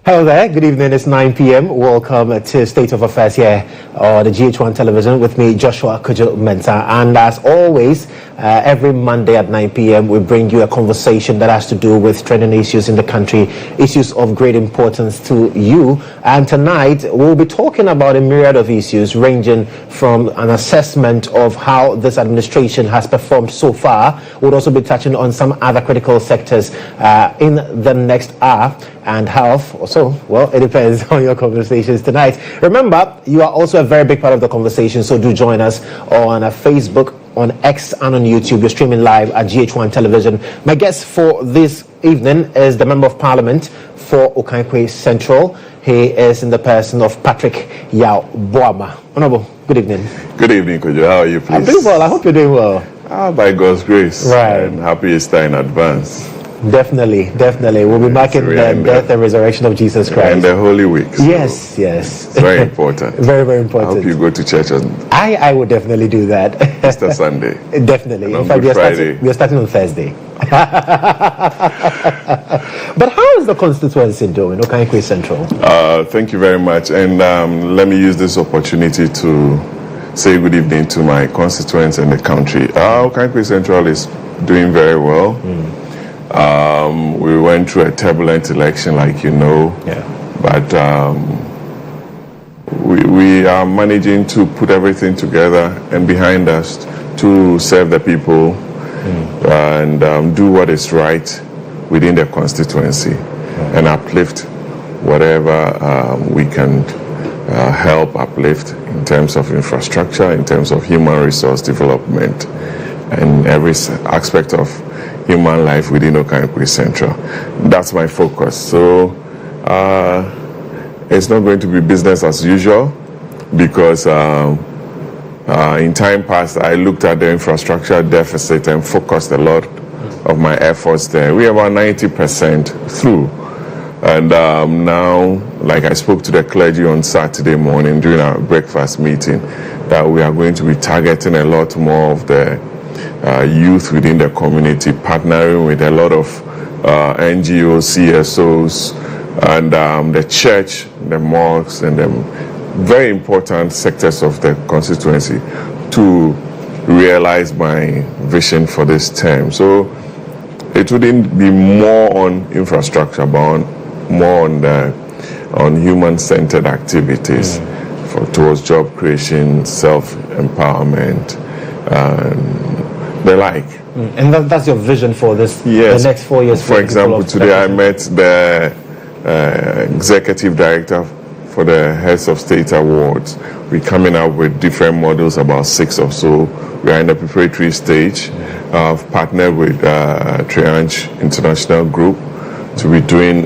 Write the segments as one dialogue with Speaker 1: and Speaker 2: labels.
Speaker 1: Hello there, good evening, it's 9 p.m. Welcome to State of Affairs here on the GHOne television with me, Joshua Kodjo Mensah. And as always, every Monday at 9 p.m. we bring you a conversation that has to do with trending issues in the country, issues of great importance to you. And tonight we'll be talking about a myriad of issues ranging from an assessment of how this administration has performed so far. We'll also be touching on some other critical sectors in the next hour, and health also. Well, it depends on your conversations tonight. Remember, you are also a very big part of the conversation, so do join us on Facebook, on X, and on YouTube. You're streaming live at GHOne television. My guest for this evening is the Member of Parliament for Okaikwei Central. He is in the person of Patrick Yaw Boamah. Honorable, good evening.
Speaker 2: Good evening, Kodjo. How are you, please?
Speaker 1: I'm doing well. I hope you're doing well.
Speaker 2: By God's grace.
Speaker 1: Right.
Speaker 2: And happy Easter in advance.
Speaker 1: Definitely. We'll be marking the death and resurrection of Jesus Christ.
Speaker 2: And the Holy Week. So
Speaker 1: yes.
Speaker 2: It's very important.
Speaker 1: very important.
Speaker 2: I hope you go to church on
Speaker 1: I would definitely do that.
Speaker 2: Easter Sunday.
Speaker 1: Definitely.
Speaker 2: And
Speaker 1: in fact, we are starting on Thursday. But how is the constituency doing, Okaikwei Central?
Speaker 2: Thank you very much. And let me use this opportunity to say good evening to my constituents in the country. Okaikwei Central is doing very well. We went through a turbulent election, like you know, but we are managing to put everything together and behind us to serve the people and do what is right within the constituency and uplift whatever we can help uplift in terms of infrastructure, in terms of human resource development, and every aspect of human life within Okaikwei Central. That's my focus. So it's not going to be business as usual because in time past I looked at the infrastructure deficit and focused a lot of my efforts there. We are about 90% through. And now, like I spoke to the clergy on Saturday morning during our breakfast meeting, that we are going to be targeting a lot more of the youth within the community, partnering with a lot of NGOs, CSOs, and the church, the mosques, and the very important sectors of the constituency to realize my vision for this term. So it wouldn't be more on infrastructure, but more on human-centered activities towards job creation, self-empowerment, and the like.
Speaker 1: And that's your vision for this,
Speaker 2: yes.
Speaker 1: The next 4 years?
Speaker 2: For example, today I met the executive director for the Heads of State Awards. We're coming up with different models, about 6 or so. We are in the preparatory stage. I've partnered with Triange International Group to be doing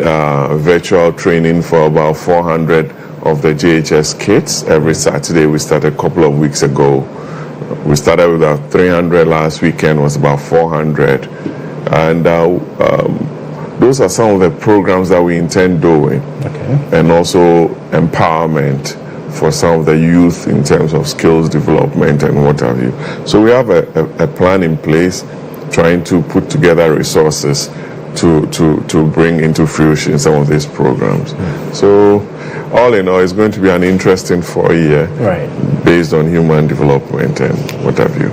Speaker 2: virtual training for about 400 of the JHS kids. Every Saturday, we started a couple of weeks ago. We started with about 300 last weekend, was about 400. And those are some of the programs that we intend doing. And also empowerment for some of the youth in terms of skills development and what have you. So we have a plan in place, trying to put together resources to bring into fruition some of these programs. So all in all, it's going to be an interesting 4 year based on human development and what have you.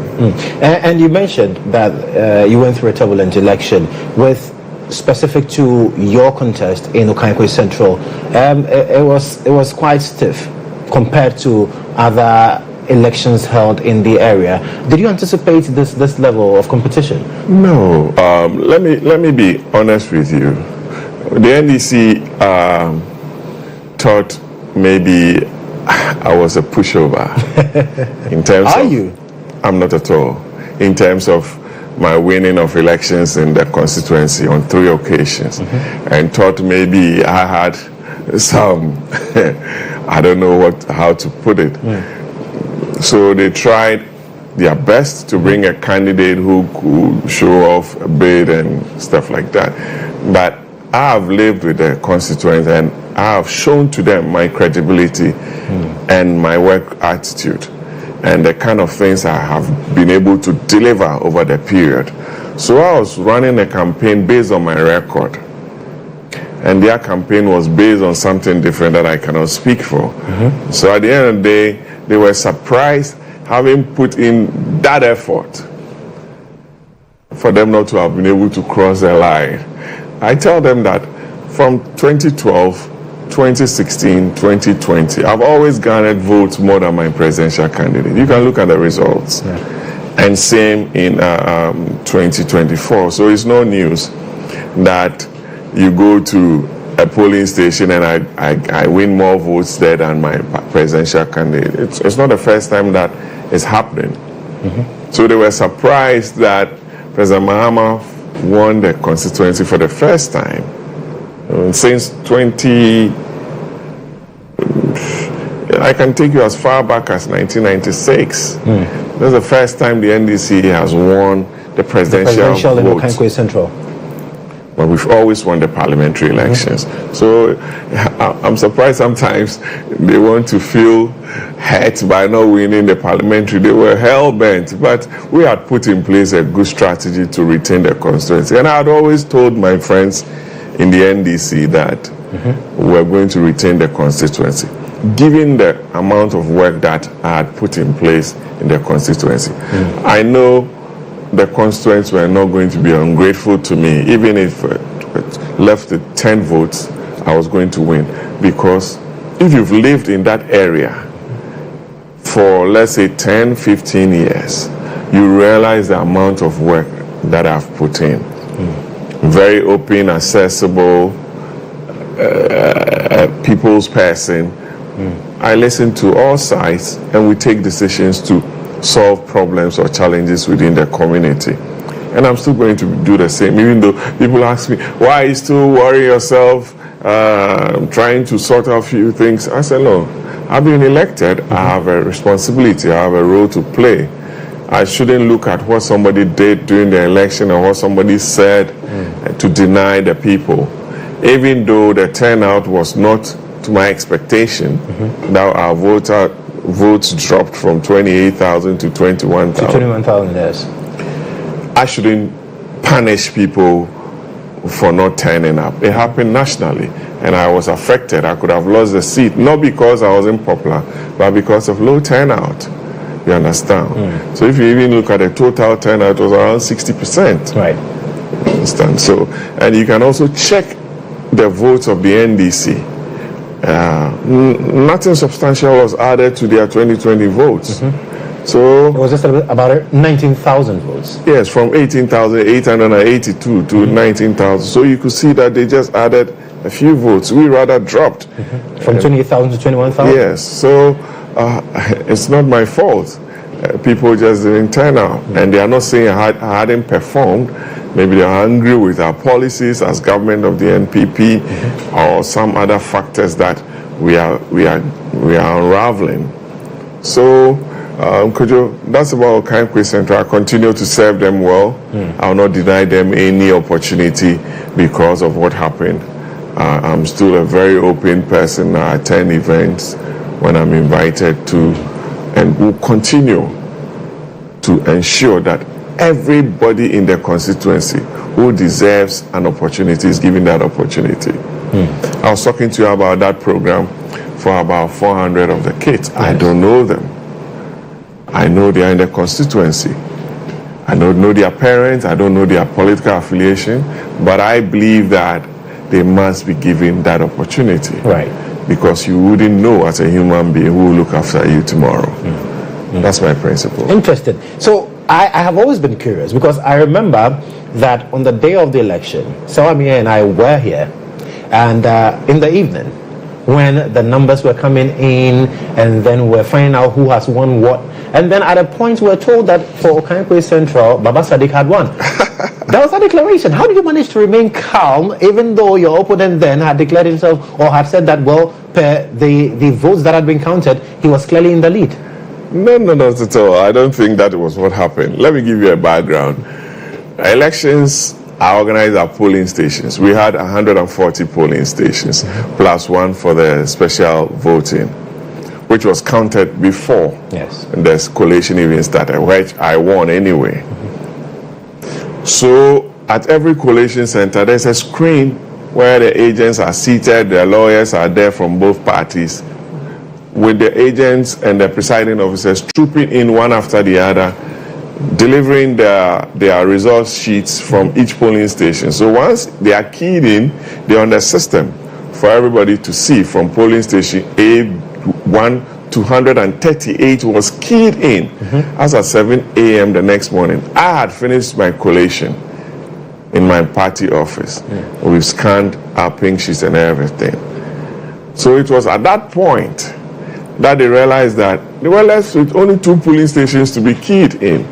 Speaker 1: And you mentioned that you went through a turbulent election with specific to your contest in Okaikwei Central. It was quite stiff compared to other elections held in the area. Did you anticipate this level of competition?
Speaker 2: No. Let me be honest with you. The NDC thought maybe I was a pushover in terms
Speaker 1: Are
Speaker 2: of,
Speaker 1: you?
Speaker 2: I'm not at all. In terms of my winning of elections in the constituency on 3 occasions, and thought maybe I had some I don't know how to put it. So they tried their best to bring a candidate who could show off a bid and stuff like that. But I have lived with the constituents and I have shown to them my credibility and my work attitude and the kind of things I have been able to deliver over the period. So I was running a campaign based on my record. and their campaign was based on something different that I cannot speak for. So at the end of the day, they were surprised having put in that effort for them not to have been able to cross the line. I tell them that from 2012, 2016, 2020, I've always garnered votes more than my presidential candidate. You can look at the results. And same in 2024. So it's no news that you go to a polling station and I win more votes there than my presidential candidate. It's not the first time that is happening. So they were surprised that President Mahama won the constituency for the first time since I can take you as far back as 1996. That's the first time the NDC has won the presidential
Speaker 1: in Okaikwei Central.
Speaker 2: But we've always won the parliamentary elections. So I'm surprised sometimes they want to feel hurt by not winning the parliamentary. They were hell-bent, but we had put in place a good strategy to retain the constituency. And I had always told my friends in the NDC that we're going to retain the constituency, given the amount of work that I had put in place in the constituency. I know the constituents were not going to be ungrateful to me. Even if it left with 10 votes, I was going to win. Because if you've lived in that area for, let's say, 10, 15 years, you realize the amount of work that I've put in. Very open, accessible, people's person. I listen to all sides and we take decisions to solve problems or challenges within the community. And I'm still going to do the same, even though people ask me, why are you still worrying yourself, trying to sort out a few things? I said, no, I've been elected. I have a responsibility. I have a role to play. I shouldn't look at what somebody did during the election or what somebody said to deny the people. Even though the turnout was not to my expectation, now our votes dropped from 28,000 to 21,000.
Speaker 1: 21,000, yes.
Speaker 2: I shouldn't punish people for not turning up. It happened nationally, and I was affected. I could have lost the seat, not because I wasn't popular, but because of low turnout. You understand? So if you even look at the total turnout, it was around 60%.
Speaker 1: Right.
Speaker 2: You understand? So, and you can also check the votes of the NDC. Nothing substantial was added to their 2020 votes. So
Speaker 1: it was just about 19,000 votes.
Speaker 2: Yes, from 18,882 to 19,000. So you could see that they just added a few votes. We rather dropped.
Speaker 1: From 28,000 to 21,000?
Speaker 2: Yes, so it's not my fault. People just didn't turn out. And they are not saying I hadn't performed. Maybe they're angry with our policies as government of the NPP or some other factors that we are unraveling. So, Kodjo, that's about Okaikwei Central. I continue to serve them well. I will not deny them any opportunity because of what happened. I'm still a very open person. I attend events when I'm invited to, and will continue to ensure that everybody in the constituency who deserves an opportunity is given that opportunity. I was talking to you about that program for about 400 of the kids. Yes. I don't know them. I know they are in the constituency. I don't know their parents. I don't know their political affiliation. But I believe that they must be given that opportunity.
Speaker 1: Right.
Speaker 2: Because you wouldn't know as a human being who will look after you tomorrow. That's my principle.
Speaker 1: Interesting. So I have always been curious because I remember that on the day of the election, Sawamia and I were here, and in the evening, when the numbers were coming in, and then we're finding out who has won what, and then at a point we're told that for Okaikwei Central, Baba Sadiq had won. That was a declaration. How did you manage to remain calm, even though your opponent then had declared himself or had said that, well, per the votes that had been counted, he was clearly in the lead?
Speaker 2: No, not at all. I don't think that was what happened. Let me give you a background. Elections are organized at polling stations. We had 140 polling stations, plus one for the special voting, which was counted before the collation even started, which I won anyway. So at every collation center, there's a screen where the agents are seated, the lawyers are there from both parties, with the agents and the presiding officers trooping in one after the other, delivering their results sheets from each polling station. So once they are keyed in, they're on the system for everybody to see from polling station A1 to 138 was keyed in. As at 7 a.m. the next morning, I had finished my collation in my party office. We've scanned our pink sheets and everything. So it was at that point that they realized that they were left with only 2 polling stations to be keyed in.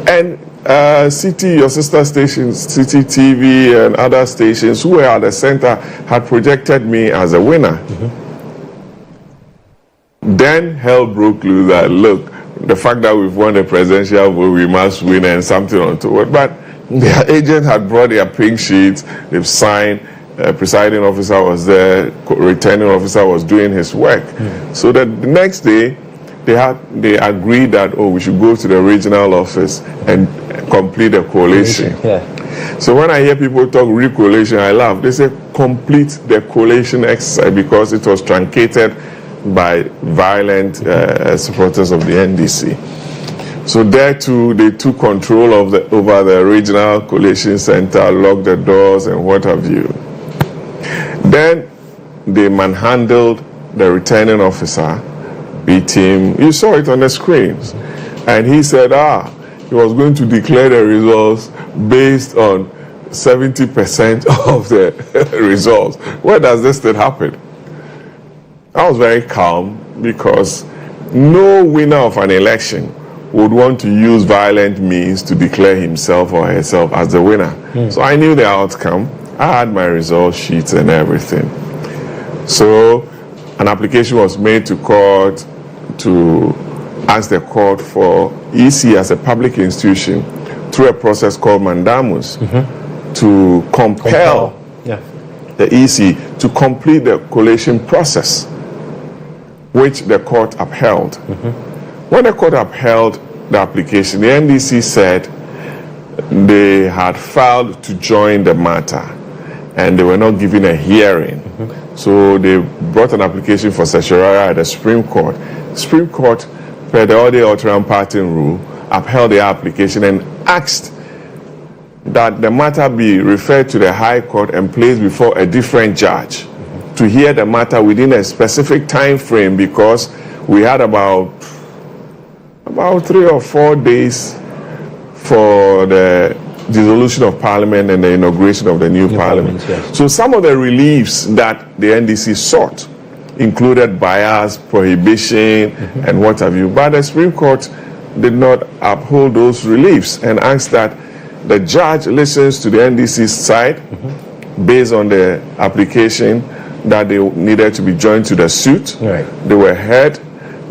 Speaker 2: And City, your sister stations, City TV and other stations who were at the center had projected me as a winner. Then hell broke loose that, look, the fact that we've won the presidential vote, we must win and something untoward. But their agent had brought their pink sheets, they've signed, presiding officer was there, returning officer was doing his work. So that the next day, they agreed that, we should go to the regional office and complete the coalition. So when I hear people talk recoalition, I laugh. They say complete the coalition exercise because it was truncated by violent supporters of the NDC. So there too, they took control of over the regional coalition center, locked the doors and what have you. Then they manhandled the returning officer, beat him. You saw it on the screens. And he said, he was going to declare the results based on 70% of the results. Where does this thing happen? I was very calm because no winner of an election would want to use violent means to declare himself or herself as the winner. So I knew the outcome. I had my result sheets and everything. So an application was made to court to ask the court for EC as a public institution through a process called mandamus to compel the EC to complete the collation process, which the court upheld. When the court upheld the application, the NDC said they had filed to join the matter and they were not given a hearing. So they brought an application for certiorari at the Supreme Court. Supreme Court, per the Ode Alteram Parting rule, upheld the application and asked that the matter be referred to the High Court and placed before a different judge to hear the matter within a specific time frame, because we had about 3 or 4 days for the dissolution of Parliament and the inauguration of the new Parliament. So some of the reliefs that the NDC sought included bias, prohibition, and what have you. But the Supreme Court did not uphold those reliefs and asked that the judge listens to the NDC's side based on the application that they needed to be joined to the suit. They were heard.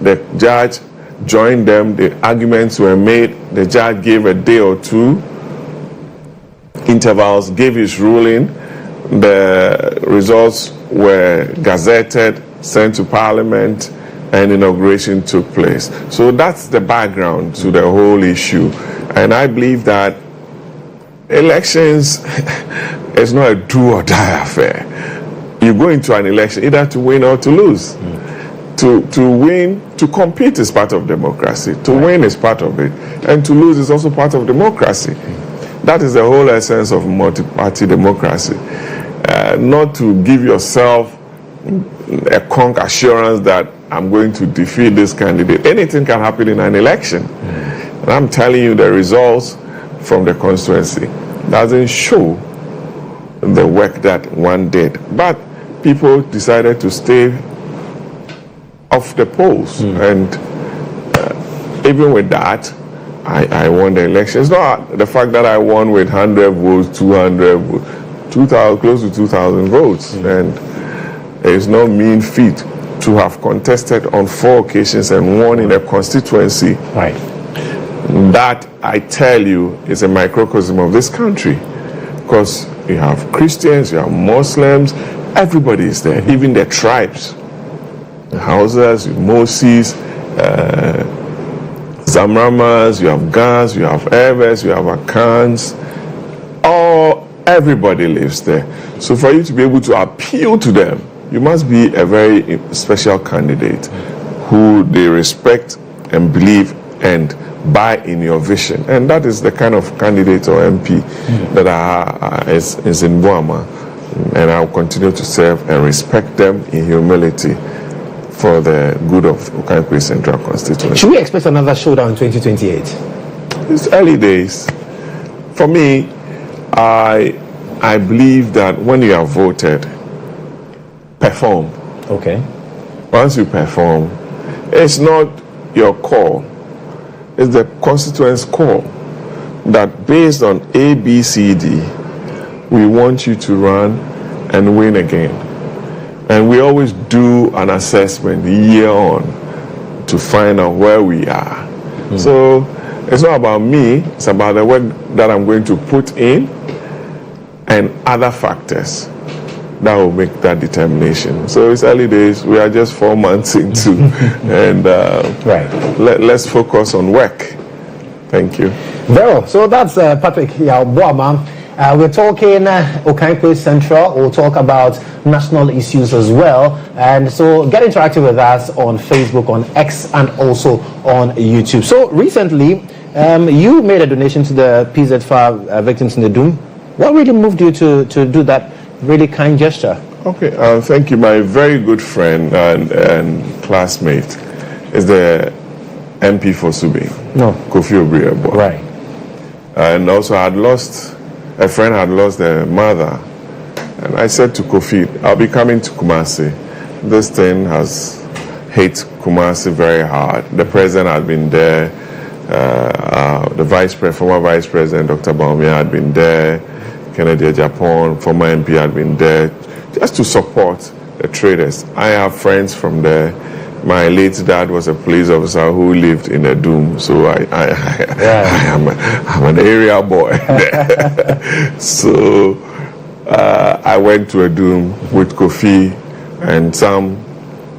Speaker 2: The judge joined them. The arguments were made. The judge gave a day or 2 intervals, gave his ruling. The results were gazetted, sent to Parliament, and inauguration took place. So that's the background to the whole issue. And I believe that elections is not a do or die affair. You go into an election either to win or to lose. To win, to compete is part of democracy. To win is part of it. And to lose is also part of democracy. That is the whole essence of multi-party democracy. Not to give yourself a conk assurance that I'm going to defeat this candidate. Anything can happen in an election. And I'm telling you, the results from the constituency doesn't show the work that one did. But people decided to stay off the polls. And even with that, I won the election. It's not the fact that I won with 100 votes, 200 votes, 2,000, close to 2,000 votes. And it's no mean feat to have contested on 4 occasions and won in a constituency. That, I tell you, is a microcosm of this country. Because you have Christians, you have Muslims, everybody is there, even the tribes. The Hausas, Mosis, Zamramas, you have Gans, you have Evers, you have Akans, Everybody lives there. So for you to be able to appeal to them, you must be a very special candidate who they respect and believe and buy in your vision. And that is the kind of candidate or MP that is in Boamah. And I'll continue to serve and respect them in humility for the good of Okaikwei Central Constituency.
Speaker 1: Should we expect another showdown in 2028?
Speaker 2: It's early days. For me, I believe that when you have voted, perform.
Speaker 1: Okay.
Speaker 2: Once you perform, it's not your call. It's the constituent's call that based on A, B, C, D, we want you to run and win again. And we always do an assessment year on to find out where we are. So it's not about me, it's about the work that I'm going to put in and other factors that will make that determination. So it's early days. We are just 4 months into, and let's focus on work. Thank you.
Speaker 1: Very well. So that's Patrick Yaw Boamah. We're talking Okaikwei Central. We'll talk about national issues as well. And so get interactive with us on Facebook, on X, and also on YouTube. So recently, you made a donation to the PZFA victims in the Doom. What really moved you to do that really kind gesture?
Speaker 2: Okay, thank you. My very good friend and classmate is the MP for Subing, Kofi Obriabo.
Speaker 1: Right.
Speaker 2: And also a friend had lost their mother. And I said to Kofi, I'll be coming to Kumasi. This thing has hit Kumasi very hard. The president had been there. The former vice president, Dr. Boamah, had been there. Kennedy Japan, former MP, had been there just to support the traders. I have friends from there. My late dad was a police officer who lived in the Doom, so I'm an area boy. So I went to a Doom with Kofi and some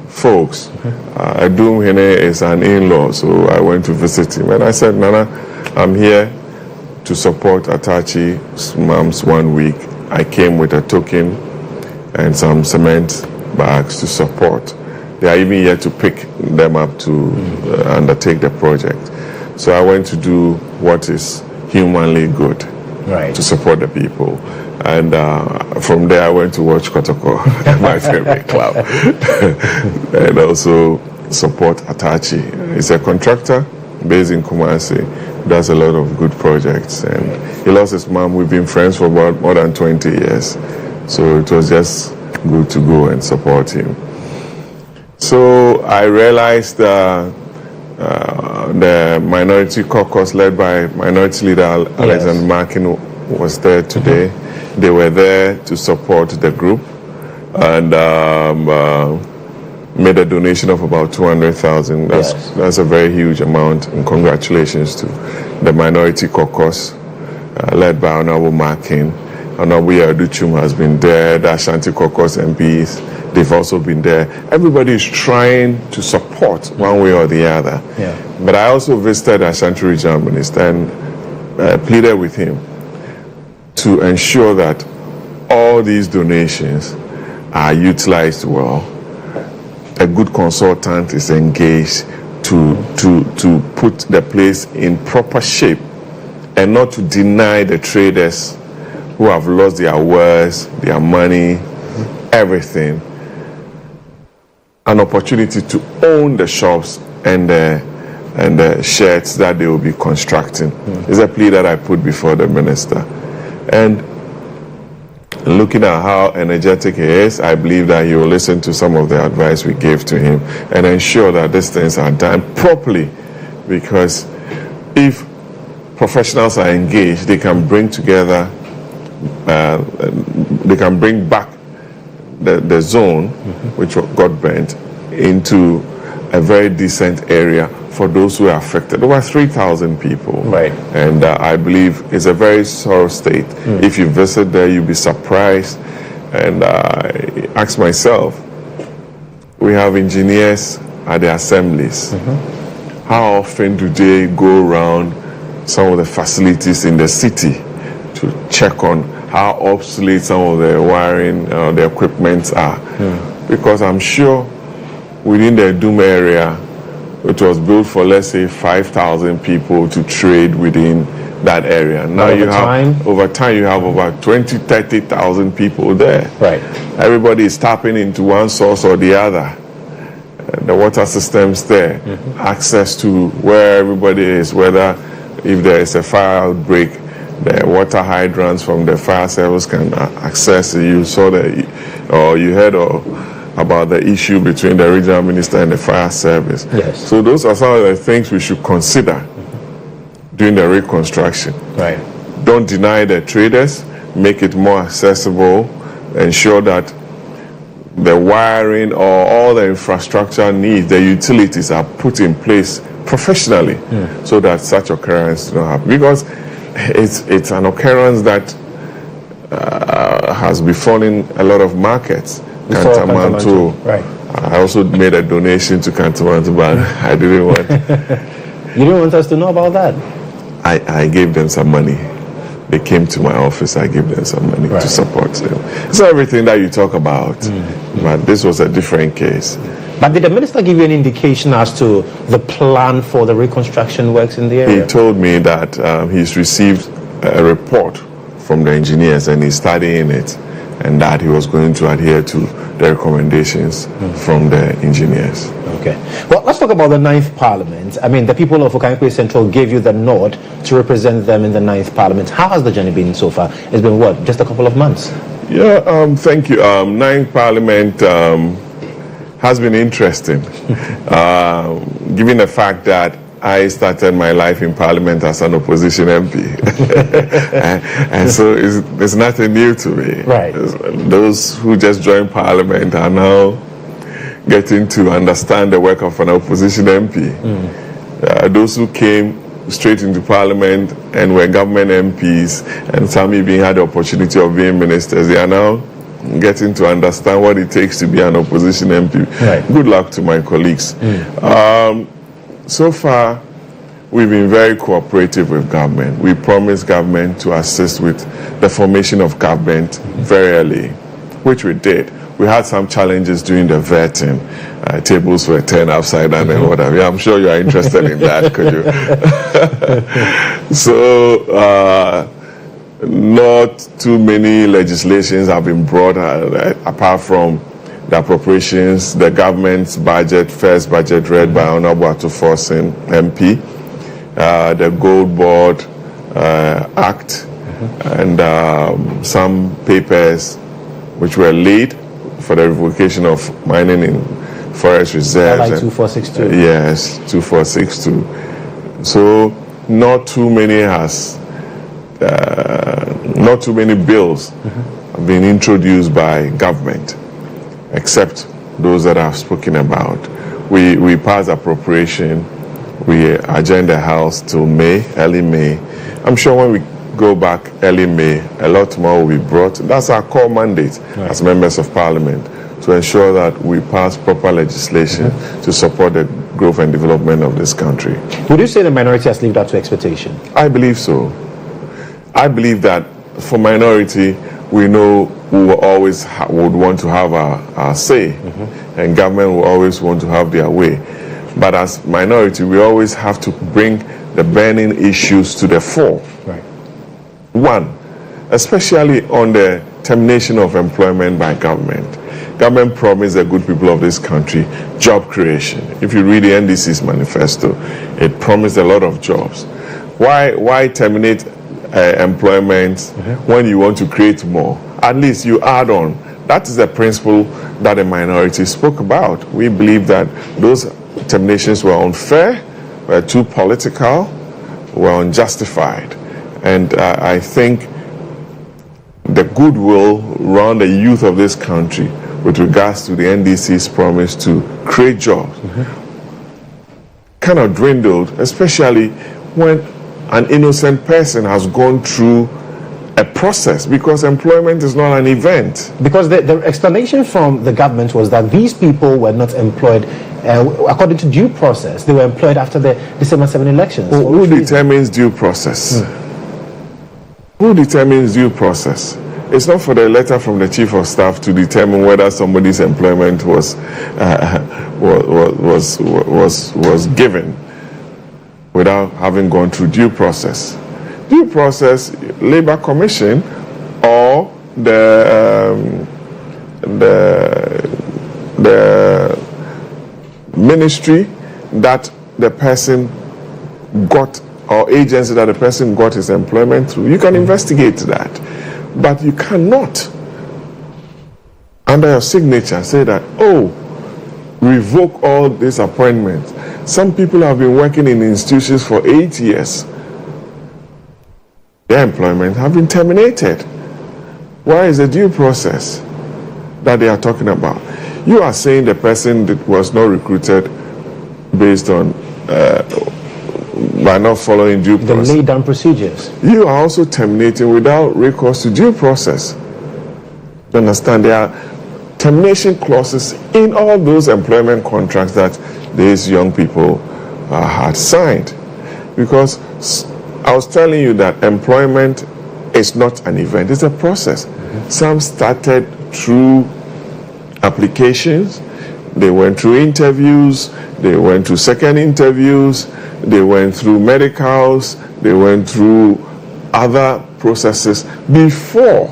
Speaker 2: folks. A Doom is an in-law, so I went to visit him. And I said, Nana, I'm here to support Atachi's mom's 1 week. I came with a token and some cement bags to support. They are even yet to pick them up to undertake the project. So I went to do what is humanly good to support the people. And from there I went to watch Kodjo, my favorite club, and also support Atachi. He's a contractor based in Kumasi, does a lot of good projects, and he lost his mom. We've been friends for about more than 20 years, so it was just good to go and support him. So I realized the minority caucus led by Minority Leader Alexander Markin was there today. They were there to support the group and made a donation of about 200,000. That's a very huge amount, and congratulations to the Minority Caucus led by Honorable Markin. Honorable Yaduchum has been there, the Ashanti Caucus MPs, they've also been there. Everybody is trying to support one way or the other. But I also visited the Ashanti Regional Minister and pleaded with him to ensure that all these donations are utilized well. A good consultant is engaged to put the place in proper shape and not to deny the traders who have lost their wares, their money, everything, an opportunity to own the shops and the sheds that they will be constructing. It's a plea that I put before the minister. And looking at how energetic he is, I believe that he will listen to some of the advice we gave to him and ensure that these things are done properly, because if professionals are engaged, they can bring together, they can bring back the zone, which got burnt, into a very decent area for those who are affected. Over 3,000 people. And I believe it's a very sorrow state. If you visit there, you'll be surprised. And I ask myself, we have engineers at the assemblies. How often do they go around some of the facilities in the city to check on how obsolete some of the wiring, the equipment are. Because I'm sure within the Doom area, it was built for, let's say, 5,000 people to trade within that area. Now over time you have over 20, 30,000 people there.
Speaker 1: Right.
Speaker 2: Everybody is tapping into one source or the other. The water systems there, access to where everybody is, whether if there is a fire outbreak, the water hydrants from the fire service can access it. You saw or you heard about the issue between the regional minister and the fire service.
Speaker 1: Yes.
Speaker 2: So those are some of the things we should consider during the reconstruction.
Speaker 1: Right.
Speaker 2: Don't deny the traders, make it more accessible, ensure that the wiring or all the infrastructure needs, the utilities are put in place professionally so that such occurrence do not happen. Because it's an occurrence that has befallen a lot of markets. Kantamanto.
Speaker 1: Right.
Speaker 2: I also made a donation to Kantamanto, but I didn't want.
Speaker 1: You didn't want us to know about that?
Speaker 2: I gave them some money. They came to my office, I gave them some money to support them. It's not everything that you talk about, but this was a different case.
Speaker 1: But did the minister give you an indication as to the plan for the reconstruction works in the area?
Speaker 2: He told me that he's received a report from the engineers and he's studying it, and that he was going to adhere to the recommendations from the engineers.
Speaker 1: Okay. Well, let's talk about the 9th Parliament. I mean, the people of Okaikwei Central gave you the nod to represent them in the 9th Parliament. How has the journey been so far? It's been, what, just a couple of months?
Speaker 2: Yeah, thank you. 9th Parliament has been interesting, given the fact that I started my life in Parliament as an opposition MP. and so it's nothing new to me.
Speaker 1: Right.
Speaker 2: Those who just joined Parliament are now getting to understand the work of an opposition MP. Those who came straight into Parliament and were government MPs, and some even had the opportunity of being ministers, they are now getting to understand what it takes to be an opposition MP.
Speaker 1: Right.
Speaker 2: Good luck to my colleagues. So far, we've been very cooperative with government. We promised government to assist with the formation of government very early, which we did. We had some challenges during the vetting. Tables were turned upside down and whatever. Yeah, I'm sure you are interested in that, Kodjo. So, not too many legislations have been brought apart from the appropriations, the government's budget, first budget read by Honorable Atuforsen MP, the Gold Board Act, and some papers which were laid for the revocation of mining in forest reserves.
Speaker 1: Like 2462.
Speaker 2: Yes, 2462. So not too many bills have been introduced by government, except those that I've spoken about. We passed appropriation, we adjourned the House till May, early May. I'm sure when we go back early May, a lot more will be brought. That's our core mandate as members of Parliament, to ensure that we pass proper legislation to support the growth and development of this country.
Speaker 1: Would you say the minority has lived up to expectation?
Speaker 2: I believe so. I believe that for minority, we know we will always would want to have our say, and government will always want to have their way. But as minority, we always have to bring the burning issues to the fore.
Speaker 1: Right.
Speaker 2: One, especially on the termination of employment by government. Government promised the good people of this country job creation. If you read the NDC's manifesto, it promised a lot of jobs. Why terminate employment when you want to create more? At least you add on. That is the principle that the minority spoke about. We believe that those terminations were unfair, were too political, were unjustified. And I think the goodwill around the youth of this country with regards to the NDC's promise to create jobs kind of dwindled, especially when an innocent person has gone through a process, because employment is not an event.
Speaker 1: Because the explanation from the government was that these people were not employed according to due process. They were employed after the December 7 elections.
Speaker 2: Who determines due process? Who determines due process? it's not for the letter from the chief of staff to determine whether somebody's employment was given without having gone through due process. Due process, Labour Commission or the ministry that the person got, or agency that the person got his employment through, you can investigate that. But you cannot, under your signature, say that, oh, revoke all these appointments. Some people have been working in institutions for 8 years. Their employment have been terminated. Where is the due process that they are talking about? You are saying the person that was not recruited based on by not following due process.
Speaker 1: The laid down procedures.
Speaker 2: You are also terminating without recourse to due process. You understand? There are termination clauses in all those employment contracts that these young people had signed. Because I was telling you that employment is not an event, it's a process. Some started through applications, they went through interviews, they went through second interviews, they went through medicals, they went through other processes before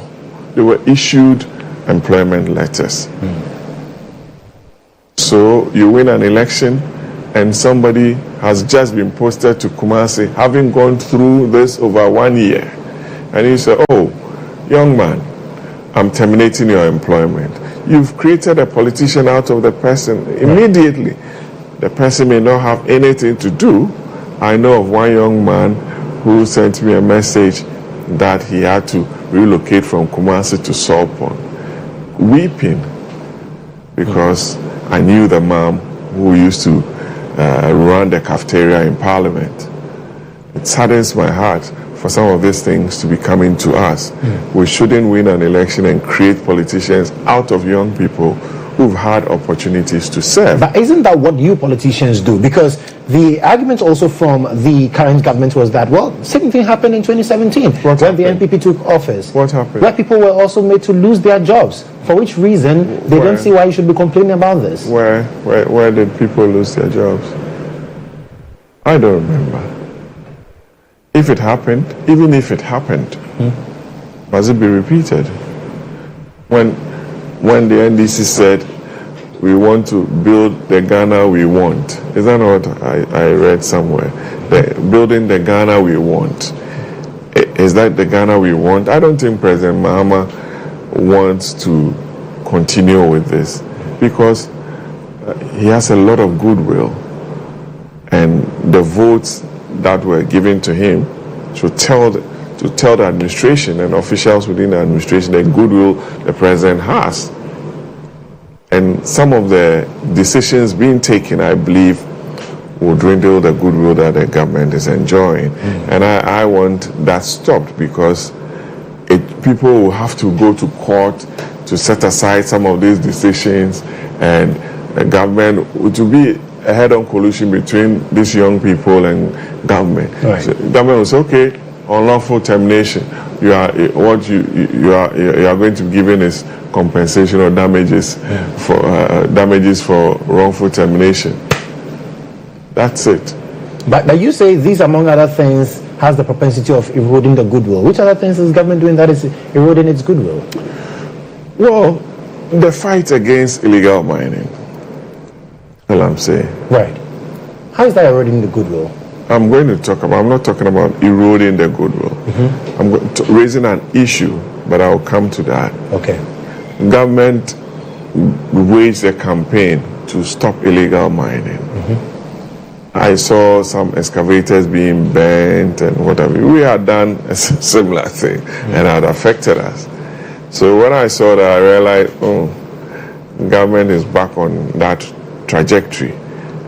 Speaker 2: they were issued employment letters. So you win an election and somebody has just been posted to Kumasi having gone through this over 1 year. And you say, oh, young man, I'm terminating your employment. You've created a politician out of the person. Immediately, the person may not have anything to do. I know of one young man who sent me a message that he had to relocate from Kumasi to Solpon, weeping because I knew the mom who used to run the cafeteria in Parliament. It saddens my heart for some of these things to be coming to us. We shouldn't win an election and create politicians out of young people who've had opportunities to serve.
Speaker 1: But isn't that what you politicians do? Because the argument also from the current government was that, well, same thing happened in 2017 when the NPP took office.
Speaker 2: What happened?
Speaker 1: Where people were also made to lose their jobs. For which reason, they don't see why you should be complaining about this.
Speaker 2: Where did people lose their jobs? I don't remember. If it happened, even if it happened, must it be repeated? When the NDC said, we want to build the Ghana we want. Is that not what I read somewhere? Building the Ghana we want. Is that the Ghana we want? I don't think President Mahama wants to continue with this because he has a lot of goodwill, and the votes that were given to him should tell the administration and officials within the administration the goodwill the president has. And some of the decisions being taken, I believe, will dwindle the goodwill that the government is enjoying. And I want that stopped because people will have to go to court to set aside some of these decisions, and the government to be a head-on collusion between these young people and government.
Speaker 1: Right.
Speaker 2: So government will say, okay, unlawful termination. You are going to be given is compensation or damages for wrongful termination. That's it.
Speaker 1: But you say these, among other things, has the propensity of eroding the goodwill. Which other things is the government doing that is eroding its goodwill?
Speaker 2: Well, the fight against illegal mining. All I'm saying.
Speaker 1: Right. How is that eroding the goodwill?
Speaker 2: I'm not talking about eroding the goodwill. I'm raising an issue, but I'll come to that.
Speaker 1: Okay.
Speaker 2: Government waged a campaign to stop illegal mining. I saw some excavators being burnt and whatever. We had done a similar thing, and it had affected us. So when I saw that, I realized, government is back on that trajectory,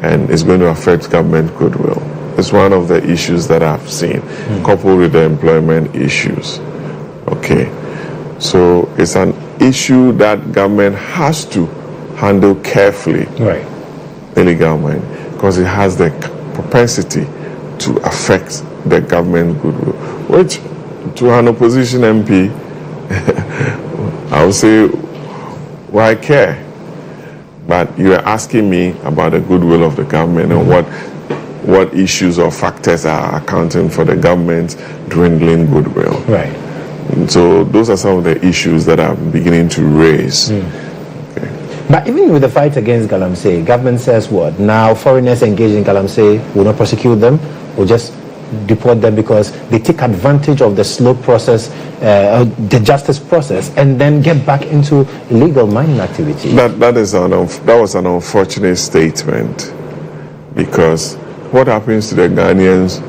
Speaker 2: and it's going to affect government goodwill. It's one of the issues that I've seen, coupled with the employment issues. Okay, so it's an issue that government has to handle carefully.
Speaker 1: Right.
Speaker 2: Illegal mining, because it has the propensity to affect the government goodwill, which to an opposition MP I would say, well, I care. But you are asking me about the goodwill of the government and what issues or factors are accounting for the government's dwindling goodwill.
Speaker 1: Right.
Speaker 2: And so those are some of the issues that I'm beginning to raise.
Speaker 1: Okay. But even with the fight against Galamsey, government says what? Now foreigners engaged in Galamsey will not prosecute them, will just deport them because they take advantage of the slow process, the justice process, and then get back into illegal mining activity.
Speaker 2: That was an unfortunate statement, because what happens to the Ghanaian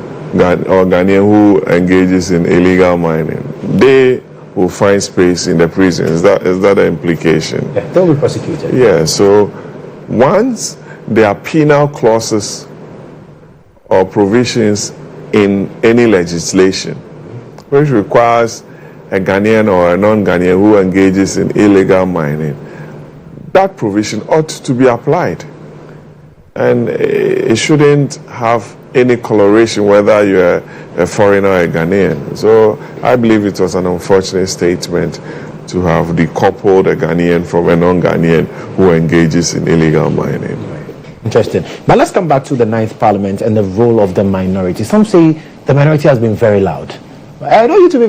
Speaker 2: who engages in illegal mining? They will find space in the prison. Is that the implication?
Speaker 1: Yeah, they'll be prosecuted.
Speaker 2: Yeah. So once there are penal clauses or provisions in any legislation which requires a Ghanaian or a non-Ghanaian who engages in illegal mining, that provision ought to be applied. And it shouldn't have any coloration whether you're a foreigner or a Ghanaian. So I believe it was an unfortunate statement to have decoupled a Ghanaian from a non-Ghanaian who engages in illegal mining.
Speaker 1: Interesting. But let's come back to the 9th Parliament and the role of the minority. Some say the minority has been very loud. I know you to be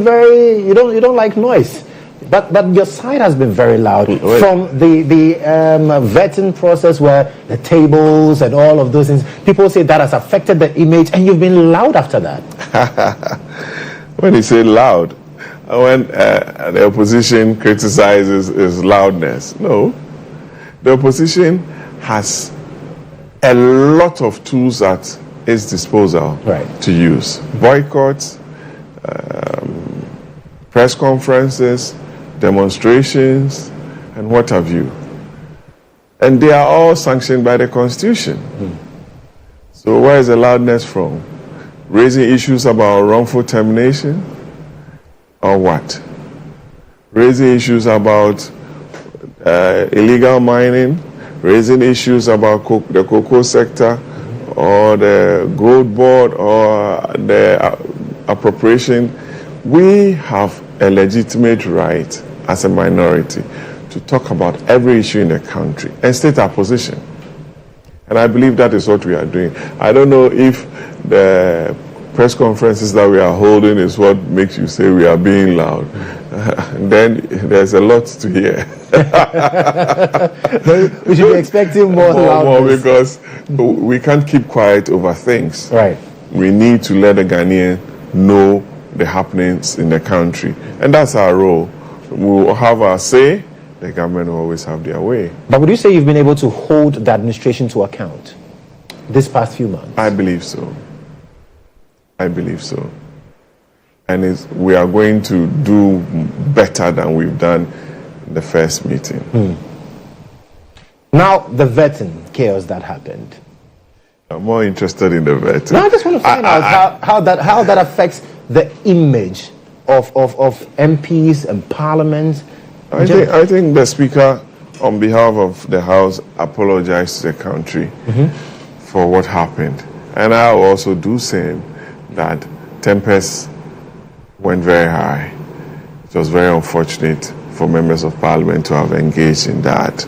Speaker 1: you don't like noise. But your side has been very loud from the vetting process, where the tables and all of those things. People say that has affected the image, and you've been loud after that.
Speaker 2: When you say loud, when the opposition criticizes is loudness. No, the opposition has a lot of tools at its disposal to use: boycotts, press conferences, demonstrations, and what have you. And they are all sanctioned by the Constitution. So where is the loudness from? Raising issues about wrongful termination? Or what? Raising issues about illegal mining? Raising issues about the cocoa sector, or the gold board, or the appropriation? We have a legitimate right as a minority to talk about every issue in the country and state our position. And I believe that is what we are doing. I don't know if the press conferences that we are holding is what makes you say we are being loud. Then there's a lot to hear.
Speaker 1: We should be expecting more loudness.
Speaker 2: Because we can't keep quiet over things.
Speaker 1: Right.
Speaker 2: We need to let the Ghanaian know the happenings in the country. And that's our role. We'll have our say, the government will always have their way.
Speaker 1: But would you say you've been able to hold the administration to account this past few months?
Speaker 2: I believe so. I believe so. And we are going to do better than we've done in the first meeting.
Speaker 1: Now, the vetting chaos that happened.
Speaker 2: I'm more interested in the vetting.
Speaker 1: No, I just want to find out how that affects the image of MPs and Parliament.
Speaker 2: I think the Speaker, on behalf of the House, apologized to the country for what happened. And I'll also do same, that tempers went very high. It was very unfortunate for members of Parliament to have engaged in that.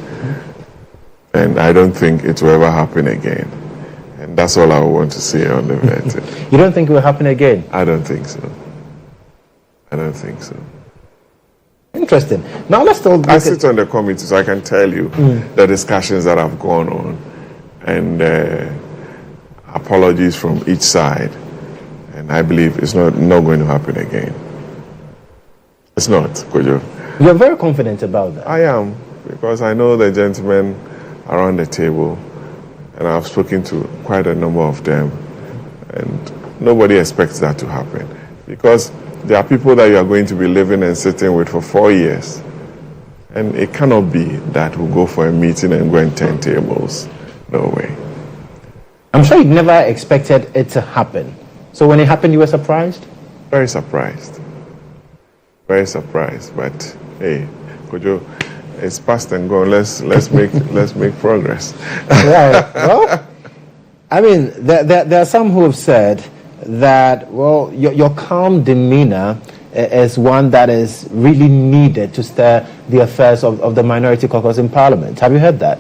Speaker 2: And I don't think it will ever happen again. And that's all I want to say on the vetting.
Speaker 1: You don't think it will happen again?
Speaker 2: I don't think so. I don't think so.
Speaker 1: Interesting. Now let's talk.
Speaker 2: I sit on the committee, so I can tell you the discussions that have gone on, and apologies from each side. And I believe it's not going to happen again. It's not, Kodjo.
Speaker 1: You're very confident about that.
Speaker 2: I am, because I know the gentlemen around the table, and I've spoken to quite a number of them, and nobody expects that to happen, because there are people that you are going to be living and sitting with for 4 years, and it cannot be that we'll go for a meeting and go and turn tables. No way.
Speaker 1: I'm sure you never expected it to happen. So when it happened, you were surprised?
Speaker 2: Very surprised. Very surprised. But hey, Kodjo, it's past and gone. Let's make progress.
Speaker 1: Right. Well, I mean, there are some who have said that, well, your calm demeanor is one that is really needed to stir the affairs of the minority caucus in Parliament. Have you heard that?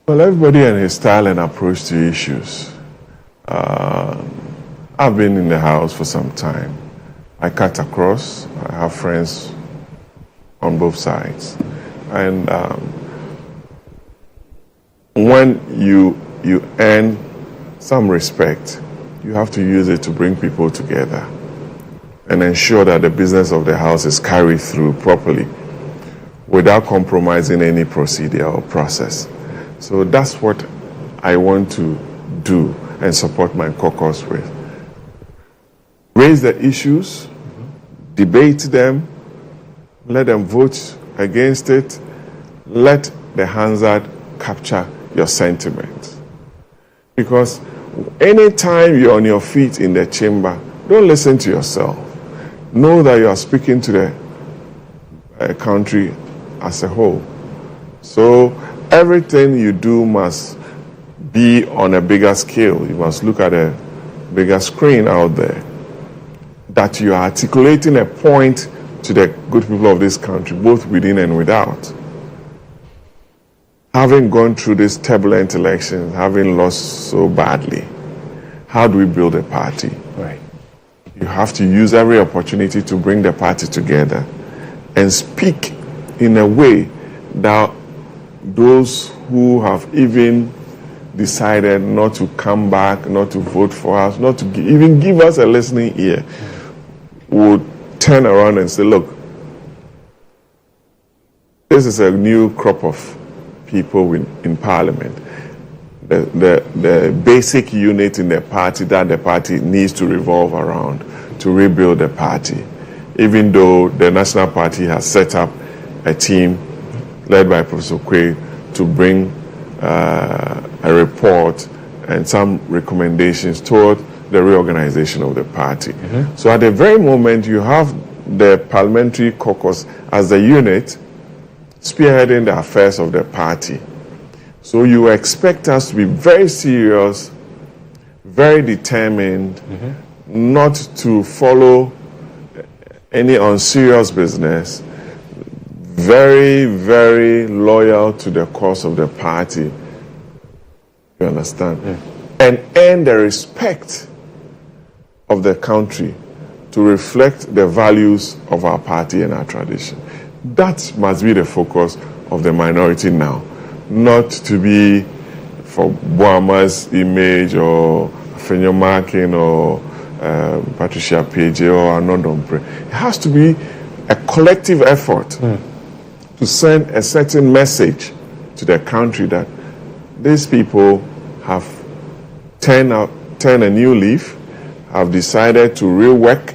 Speaker 2: Well, everybody and his style and approach to issues. I've been in the House for some time. I cut across. I have friends on both sides. And when you earn some respect, you have to use it to bring people together and ensure that the business of the House is carried through properly without compromising any procedure or process. So that's what I want to do and support my caucus with. Raise the issues, debate them, let them vote against it, let the Hansard capture your sentiments. Because anytime you're on your feet in the chamber, don't listen to yourself. Know that you are speaking to the country as a whole. So everything you do must be on a bigger scale. You must look at a bigger screen out there. That you are articulating a point to the good people of this country, both within and without. Having gone through this turbulent election, having lost so badly, how do we build a party?
Speaker 1: Right.
Speaker 2: You have to use every opportunity to bring the party together and speak in a way that those who have even decided not to come back, not to vote for us, not to even give us a listening ear, would turn around and say, look, this is a new crop of people in Parliament. The basic unit in the party that the party needs to revolve around to rebuild the party, even though the National Party has set up a team led by Professor Okaikwei to bring a report and some recommendations toward the reorganization of the party. So at the very moment, you have the Parliamentary caucus as a unit spearheading the affairs of the party. So you expect us to be very serious, very determined, not to follow any unserious business, very, very loyal to the cause of the party. You understand? And earn the respect of the country to reflect the values of our party and our tradition. That must be the focus of the minority now, not to be for Boamah's image or Fenyo Markin or Patricia Page or Anodompre. It has to be a collective effort to send a certain message to the country that these people have turned a new leaf, have decided to rework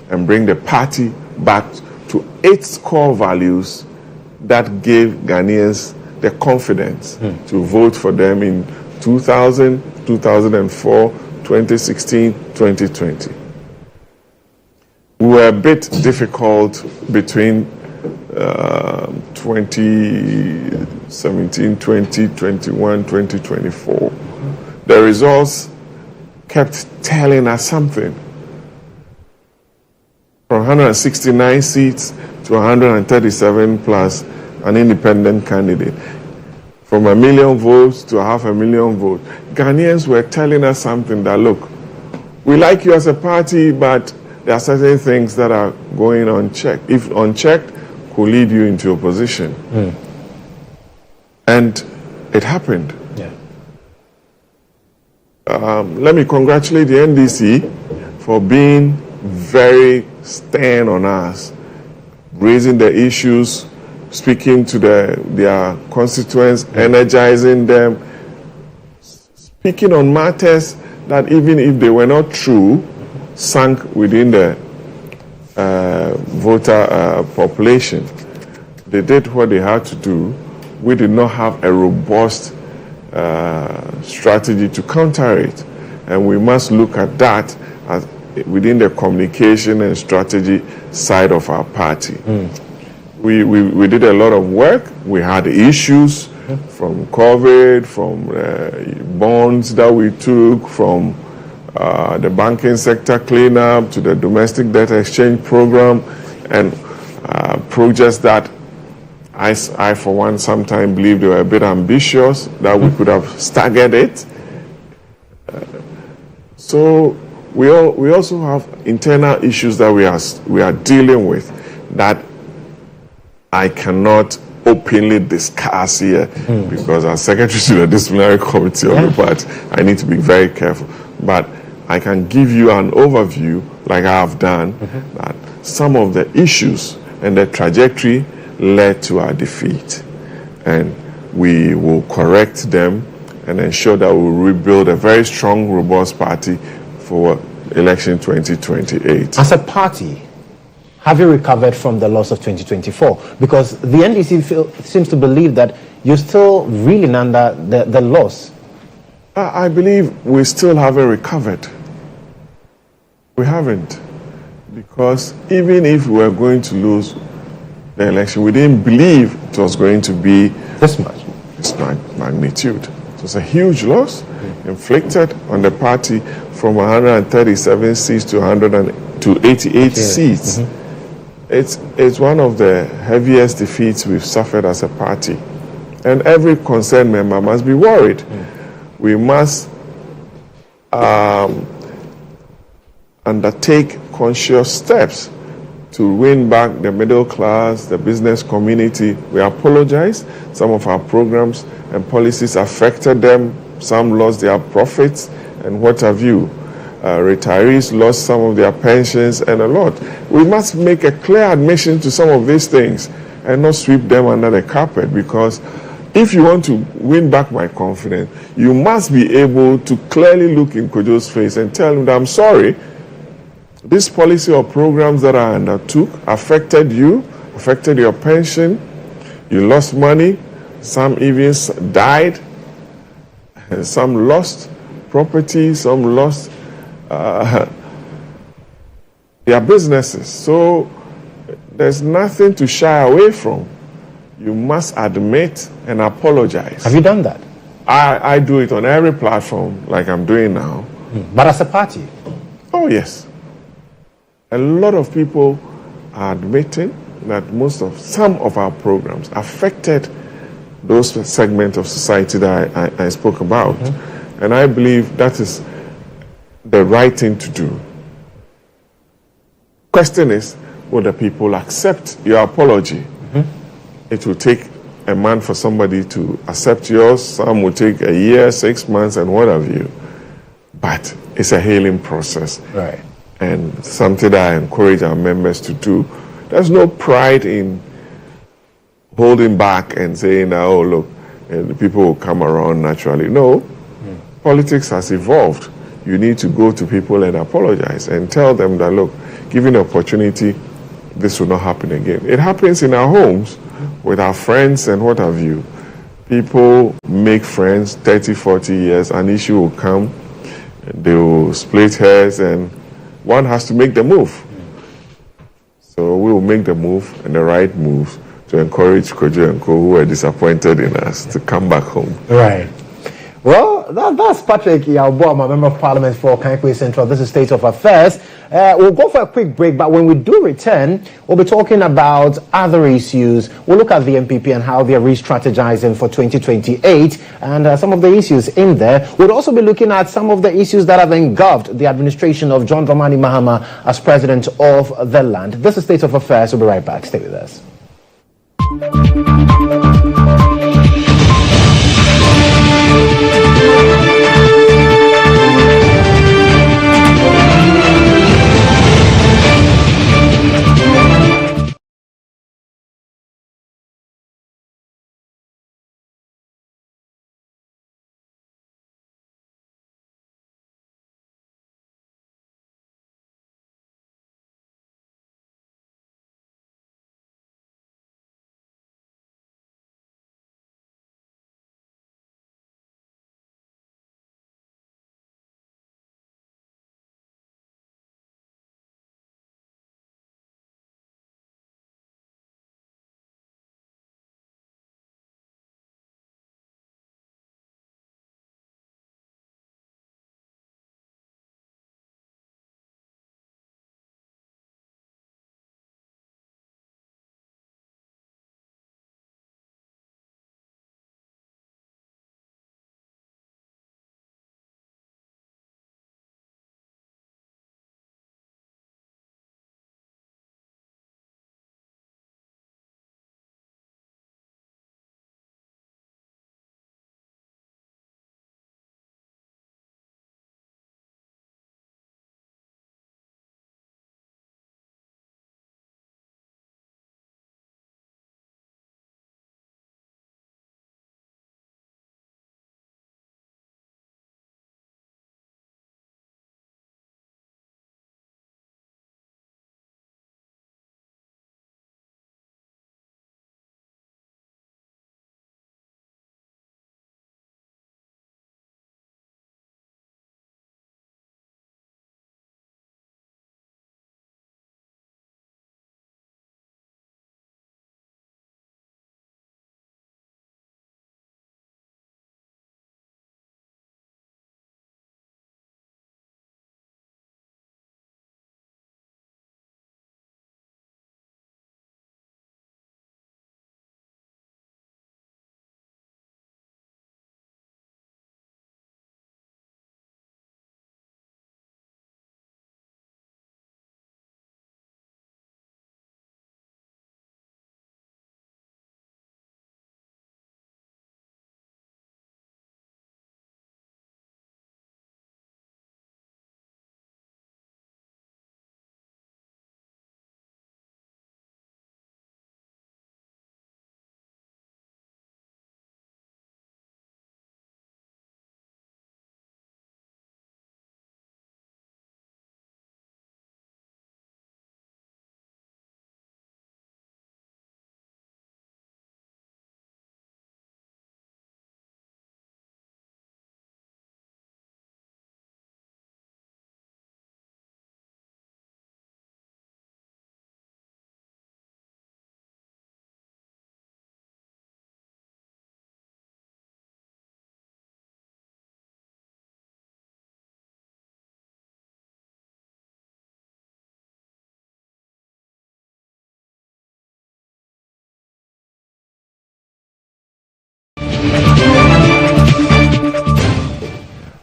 Speaker 2: and bring the party back to its core values that gave Ghanaians the confidence to vote for them in 2000, 2004, 2016, 2020. We were a bit difficult between 2017, 2021, 2024. The results kept telling us something. From 169 seats to 137 plus an independent candidate. From 1 million votes to 500,000 votes. Ghanaians were telling us something that, look, we like you as a party, but there are certain things that are going unchecked. If unchecked, could lead you into opposition. And it happened.
Speaker 1: Yeah.
Speaker 2: Let me congratulate the NDC for being very stern on us, raising the issues, speaking to their constituents, energizing them, speaking on matters that even if they were not true, sank within the voter population. They did what they had to do. We did not have a robust strategy to counter it. And we must look at that as within the communication and strategy side of our party. We did a lot of work. We had issues from COVID, from bonds that we took, from the banking sector cleanup to the domestic debt exchange program, and projects that I for one, sometimes believe they were a bit ambitious, that we could have staggered it. So we also have internal issues that we are dealing with that I cannot openly discuss here because as secretary to the disciplinary committee of the party, I need to be very careful. But I can give you an overview, like I have done, that some of the issues and the trajectory led to our defeat. And we will correct them and ensure that we will rebuild a very strong, robust party for election 2028.
Speaker 1: As a party, have you recovered from the loss of 2024? Because the NDC seems to believe that you're still reeling under the loss.
Speaker 2: I believe we still haven't recovered. We haven't. Because even if we were going to lose the election, we didn't believe it was going to be
Speaker 1: this much.
Speaker 2: This magnitude. It was a huge loss inflicted on the party from 137 seats to 88 seats. It's one of the heaviest defeats we've suffered as a party. And every concerned member must be worried. We must undertake conscious steps to win back the middle class, the business community. We apologize. Some of our programs and policies affected them. Some lost their profits and what have you. Retirees lost some of their pensions and a lot. We must make a clear admission to some of these things and not sweep them under the carpet, because if you want to win back my confidence, you must be able to clearly look in Kodjo's face and tell him that I'm sorry, this policy or programs that I undertook affected you, affected your pension, you lost money, some even died, and some lost property, some lost their businesses. So there's nothing to shy away from. You must admit and apologize.
Speaker 1: Have you done that?
Speaker 2: I do it on every platform like I'm doing now.
Speaker 1: But as a party?
Speaker 2: Oh, yes. A lot of people are admitting that some of our programs affected those segments of society that I spoke about. And I believe that is the right thing to do. Question is, will the people accept your apology? It will take a month for somebody to accept yours. Some will take a year, 6 months, and what have you. But it's a healing process.
Speaker 1: Right.
Speaker 2: And something that I encourage our members to do. There's no pride in holding back and saying, oh, look, the people will come around naturally. No. Politics has evolved. You need to go to people and apologize and tell them that, look, given the opportunity, this will not happen again. It happens in our homes with our friends and what have you. People make friends 30, 40 years, an issue will come, they will split hairs, and one has to make the move. So we will make the move and the right moves to encourage Kodjo and Co, who were disappointed in us, to come back home.
Speaker 1: Right. Well, that's Patrick Yaw Boamah, Member of Parliament for Okaikwei Central. This is State of Affairs. We'll go for a quick break, but when we do return, we'll be talking about other issues. We'll look at the MPP and how they're re-strategizing for 2028 and some of the issues in there. We'll also be looking at some of the issues that have engulfed the administration of John Dramani Mahama as president of the land. This is State of Affairs. We'll be right back. Stay with us.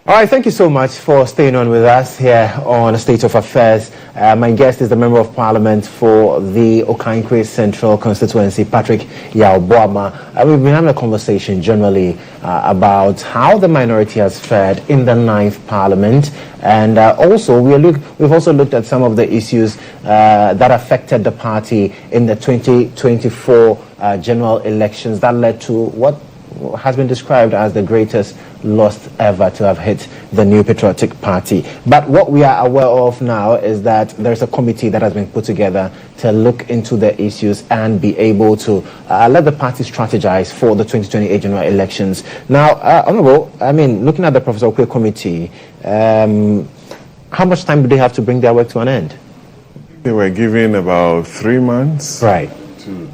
Speaker 1: All right, thank you so much for staying on with us here on State of Affairs. My guest is the Member of Parliament for the Okaikwei Central Constituency, Patrick Yaw Boamah. We've been having a conversation generally about how the minority has fared in the 9th Parliament, and also we've also looked at some of the issues that affected the party in the 2024 general elections that led to what has been described as the greatest loss ever to have hit the New Patriotic Party. But what we are aware of now is that there's a committee that has been put together to look into the issues and be able to let the party strategize for the 2028 general elections. Now, Honorable, looking at the Professor Okaikwei committee, how much time do they have to bring their work to an end?
Speaker 2: They were given about 3 months.
Speaker 1: Right.
Speaker 2: To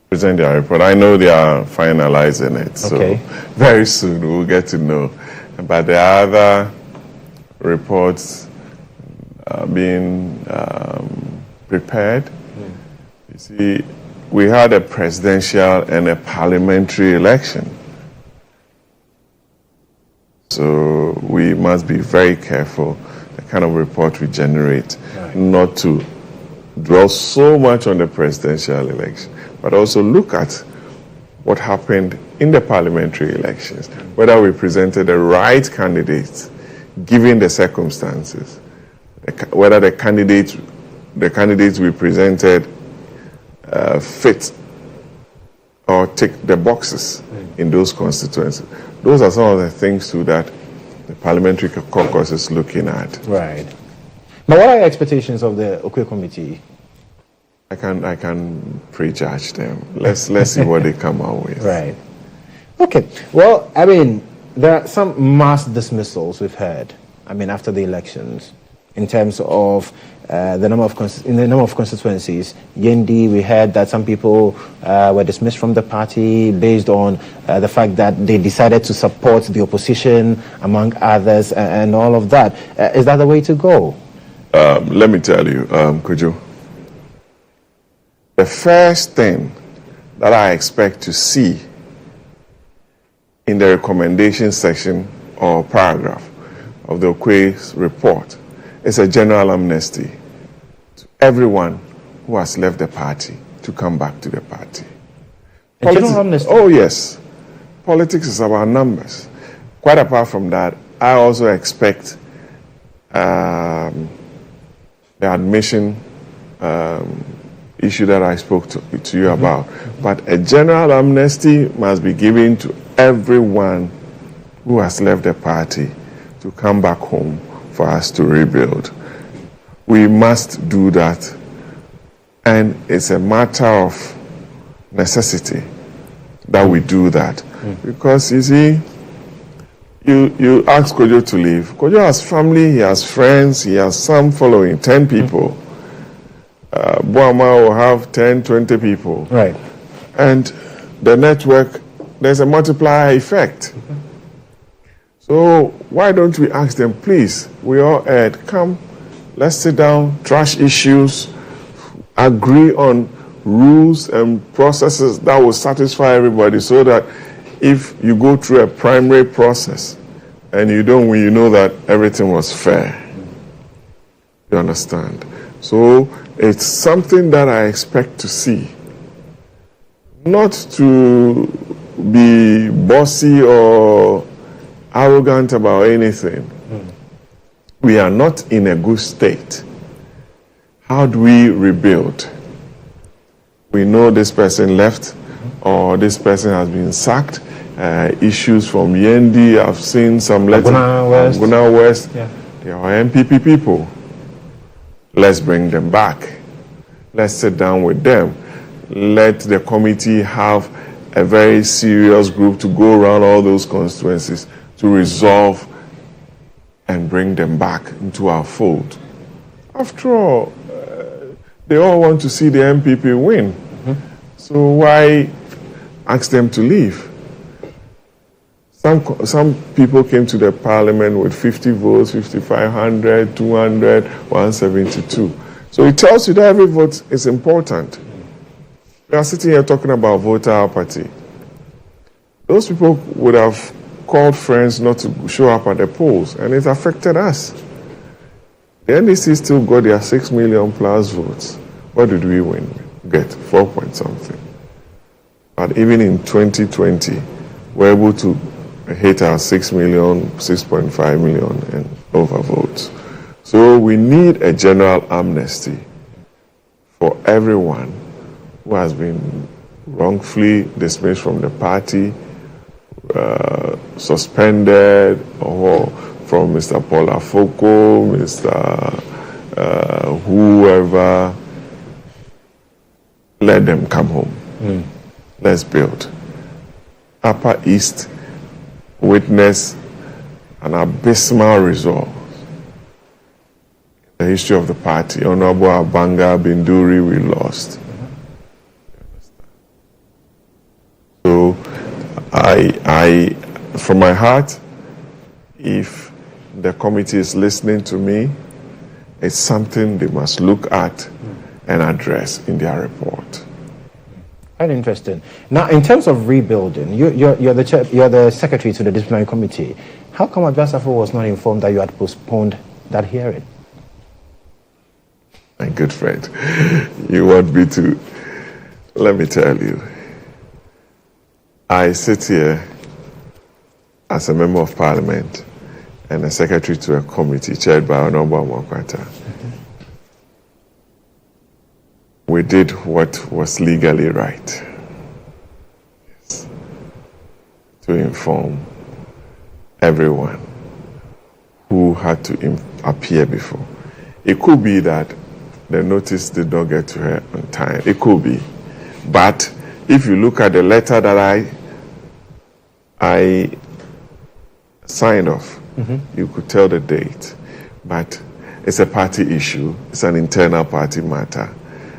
Speaker 2: present their report. I know they are finalizing it, so very soon we'll get to know. But the other reports are being prepared. You see, we had a presidential and a parliamentary election. So we must be very careful the kind of report we generate, not to dwell so much on the presidential election, but also look at what happened in the parliamentary elections, whether we presented the right candidates given the circumstances, whether the candidates we presented fit or tick the boxes in those constituencies. Those are some of the things too that the parliamentary caucus is looking at.
Speaker 1: Right. But what are your expectations of the Okaikwei committee?
Speaker 2: I can prejudge them. Let's see what they come out with.
Speaker 1: Right. Okay. Well, there are some mass dismissals we've heard. After the elections, in terms of the number of constituencies. Yendi, we heard that some people were dismissed from the party based on the fact that they decided to support the opposition, among others, and all of that. Is that the way to go?
Speaker 2: Let me tell you, Kodjo. The first thing that I expect to see in the recommendation section or paragraph of the Okaikwei's report is a general amnesty to everyone who has left the party to come back to the party.
Speaker 1: General amnesty?
Speaker 2: Oh, yes. Politics is about numbers. Quite apart from that, I also expect the admission issue that I spoke to you about. But a general amnesty must be given to everyone who has left the party to come back home for us to rebuild. We must do that. And it's a matter of necessity that we do that. Because you see, you ask Kodjo to leave. Kodjo has family, he has friends, he has some following, 10 people. Boamah will have 10, 20 people.
Speaker 1: Right.
Speaker 2: And the network, there's a multiplier effect. So why don't we ask them, please, we all heard, come, let's sit down, trash issues, agree on rules and processes that will satisfy everybody, so that if you go through a primary process and you don't win, you know that everything was fair. You understand? So it's something that I expect to see. Not to be bossy or arrogant about anything. We are not in a good state. How do we rebuild? We know this person left or this person has been sacked. Issues from Yendi, I've seen some letters. Guna West. Yeah. They are MPP people. Let's bring them back. Let's sit down with them. Let the committee have a very serious group to go around all those constituencies to resolve and bring them back into our fold. After all, they all want to see the MPP win. So why ask them to leave? Some people came to the parliament with 50 votes, 5,500, 200, 172. So it tells you that every vote is important. We are sitting here talking about voter apathy. most people would have called friends not to show up at the polls, and it affected us. The NDC still got their 6 million plus votes. What did we win? Get 4 point something. But even in 2020, we're able to hit our 6 million, 6.5 million and over votes. So we need a general amnesty for everyone who has been wrongfully dismissed from the party, suspended, or from Mr. Paul Afoko, Mr. Whoever. Let them come home. Let's build. Upper East witnessed an abysmal resolve in the history of the party. Honorable Abanga Binduri, we lost. So I, from my heart, if the committee is listening to me, it's something they must look at and address in their report.
Speaker 1: Quite interesting. Now, in terms of rebuilding, you're the secretary to the disciplinary committee. How come Adjasafo was not informed that you had postponed that hearing?
Speaker 2: My good friend, you want me to? Let me tell you. I sit here as a member of parliament and a secretary to a committee chaired by Honorable Mwakwata. We did what was legally right. Yes. To inform everyone who had to appear before. It could be that the notice did not get to her on time. It could be. But if you look at the letter that I signed off, you could tell the date. But it's a party issue. It's an internal party matter.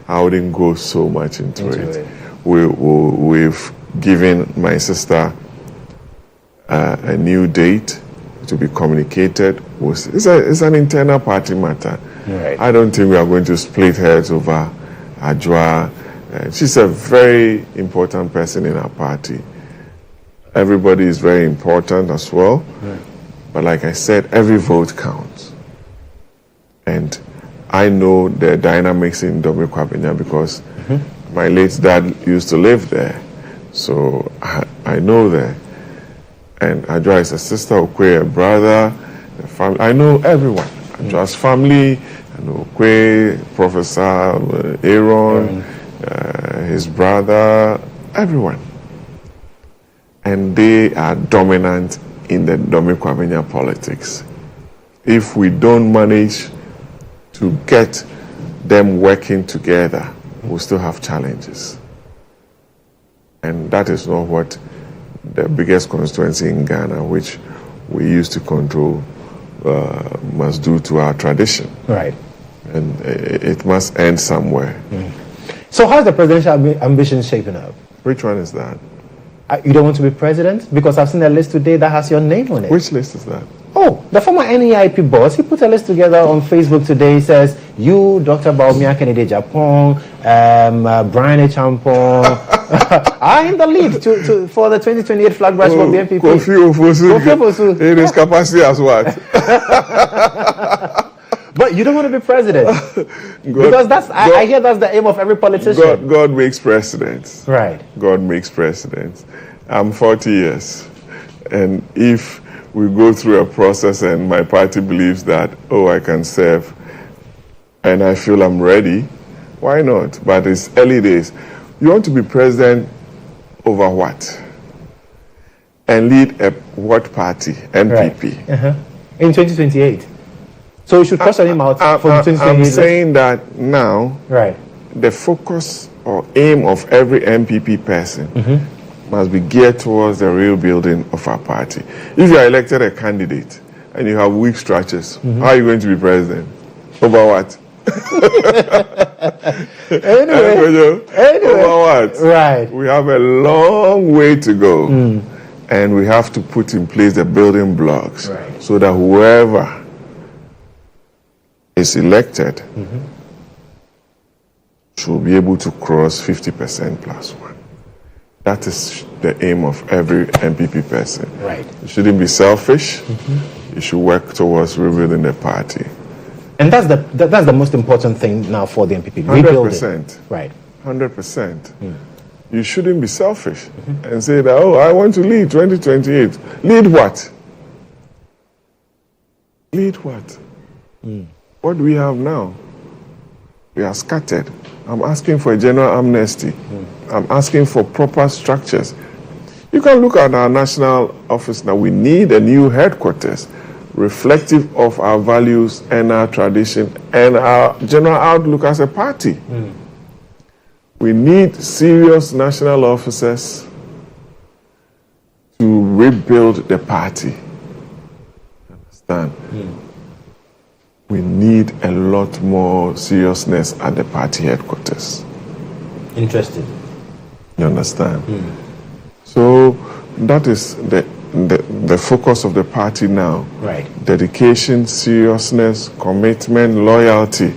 Speaker 2: I wouldn't go so much into it. We've given my sister a new date to be communicated. It's an internal party matter.
Speaker 1: Right.
Speaker 2: I don't think we are going to split heads over Ajwa. She's a very important person in our party. Everybody is very important as well. Right. But like I said, every vote counts. And I know the dynamics in Okaikwei because my late dad used to live there. So I know there. And Ajwa is a sister, Okaikwei a brother, a family. I know everyone. Ajwa's family, I know Okaikwei, Professor Aaron, his brother, everyone. And they are dominant in the Okaikwei politics. If we don't manage to get them working together, we'll still have challenges. And that is not what the biggest constituency in Ghana, which we used to control, must do to our tradition.
Speaker 1: Right.
Speaker 2: And it must end somewhere.
Speaker 1: So how's the presidential ambition shaping up?
Speaker 2: Which one is that?
Speaker 1: You don't want to be president? Because I've seen a list today that has your name on it.
Speaker 2: Which list is that?
Speaker 1: Oh, the former NEIP boss, he put a list together on Facebook today. He says, you, Dr. Boamah, Kennedy Japan, Brian Champong, are in the lead for the 2028 flag race for the NPP.
Speaker 2: Kofi Ofosu. In his capacity as what?
Speaker 1: But you don't want to be president. Because I hear that's the aim of every politician.
Speaker 2: God makes presidents.
Speaker 1: Right.
Speaker 2: God makes presidents. I'm 40 years. And if we go through a process and my party believes that, I can serve and I feel I'm ready, why not? But it's early days. You want to be president over what? And lead what party? NPP.
Speaker 1: Right. In 2028. So we should cross him out for 2028.
Speaker 2: I'm saying that now,
Speaker 1: right.
Speaker 2: The focus or aim of every MPP person must be geared towards the real building of our party. If you are elected a candidate and you have weak structures, how are you going to be president? Over what? Anyway, over what?
Speaker 1: Right.
Speaker 2: We have a long way to go. And we have to put in place the building blocks so that whoever is elected should be able to cross 50% plus one. That is the aim of every MPP person.
Speaker 1: Right.
Speaker 2: You shouldn't be selfish. You should work towards rebuilding the party.
Speaker 1: And that's the most important thing now for the MPP.
Speaker 2: 100%.
Speaker 1: Right.
Speaker 2: 100%. You shouldn't be selfish and say that, oh, I want to lead 2028. Lead what? Lead what? What do we have now? We are scattered. I'm asking for a general amnesty. I'm asking for proper structures. You can look at our national office now. We need a new headquarters reflective of our values and our tradition and our general outlook as a party. We need serious national officers to rebuild the party. Understand? We need a lot more seriousness at the party headquarters.
Speaker 1: Interesting.
Speaker 2: You understand? So that is the focus of the party now.
Speaker 1: Right.
Speaker 2: Dedication, seriousness, commitment, loyalty.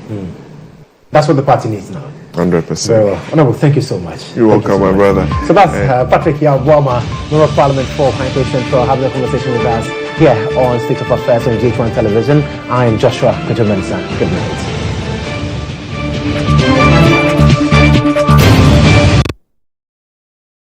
Speaker 1: That's what the party needs now.
Speaker 2: 100%.
Speaker 1: Very well. Honorable, thank you so much.
Speaker 2: You're welcome, my brother.
Speaker 1: So that's Patrick Yaw Boamah, Member of Parliament for Okaikwei Central, having a conversation with us here on State of Affairs on GHOne Television. I am Joshua Kodjo Mensah. Good night.